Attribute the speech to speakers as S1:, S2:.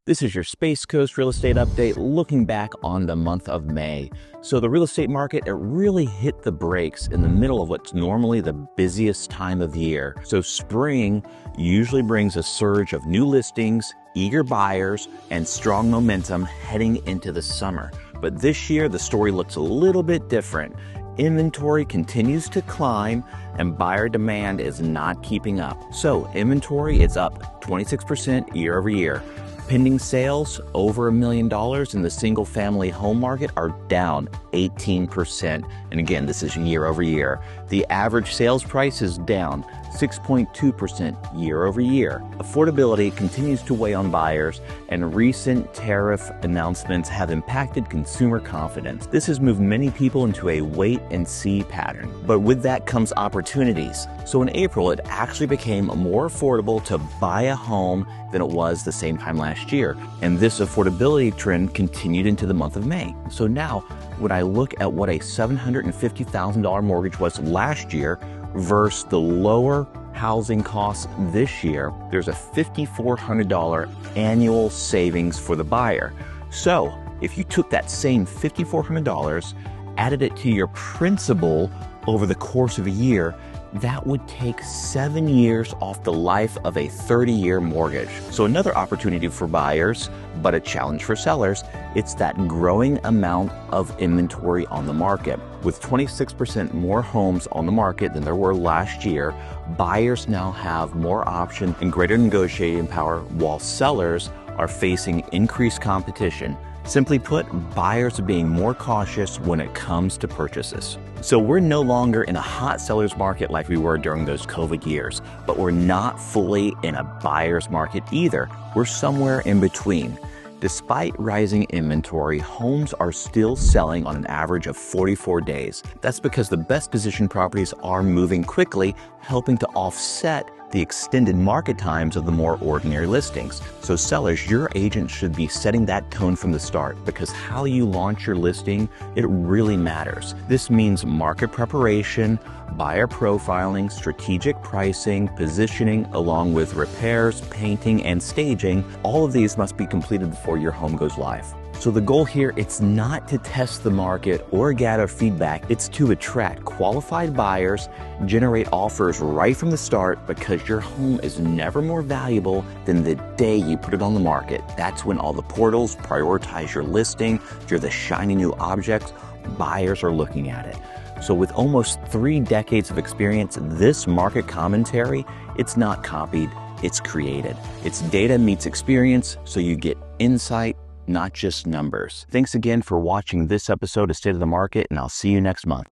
S1: This is your Space Coast real estate update looking back on the month of May. So the real estate market, it really hit the brakes in the middle of what's normally the busiest time of year. So spring usually brings a surge of new listings, eager buyers, and strong momentum heading into the summer. But this year, the story looks a little bit different. Inventory continues to climb and buyer demand is not keeping up. So inventory is up 26% year over year. Pending sales over $1 million in the single family home market are down 18%. And again, this is year over year. The average sales price is down 6.2% year over year. Affordability continues to weigh on buyers, and recent tariff announcements have impacted consumer confidence. This has moved many people into a wait and see pattern. But with that comes opportunities. So in April, it actually became more affordable to buy a home than it was the same time last year. And this affordability trend continued into the month of May. So now, when I look at what a $750,000 mortgage was last year versus the lower housing costs this year, there's a $5,400 annual savings for the buyer. So if you took that same $5,400, added it to your principal over the course of a year, that would take 7 years off the life of a 30-year mortgage. So another opportunity for buyers, but a challenge for sellers, it's that growing amount of inventory on the market. With 26% more homes on the market than there were last year, buyers now have more options and greater negotiating power, while sellers are facing increased competition. Simply put, buyers are being more cautious when it comes to purchases. So we're no longer in a hot seller's market like we were during those COVID years, but we're not fully in a buyer's market either. We're somewhere in between. Despite rising inventory, homes are still selling on an average of 44 days. That's because the best positioned properties are moving quickly, helping to offset the extended market times of the more ordinary listings. So sellers, your agent should be setting that tone from the start, because how you launch your listing, it really matters. This means market preparation, buyer profiling, strategic pricing, positioning, along with repairs, painting, and staging. All of these must be completed before your home goes live. So the goal here, it's not to test the market or gather feedback, it's to attract qualified buyers, generate offers right from the start, because your home is never more valuable than the day you put it on the market. That's when all the portals prioritize your listing, you're the shiny new object, buyers are looking at it. So with almost 3 decades of experience, this market commentary, it's not copied, it's created. It's data meets experience, so you get insight, not just numbers. Thanks again for watching this episode of State of the Market, and I'll see you next month.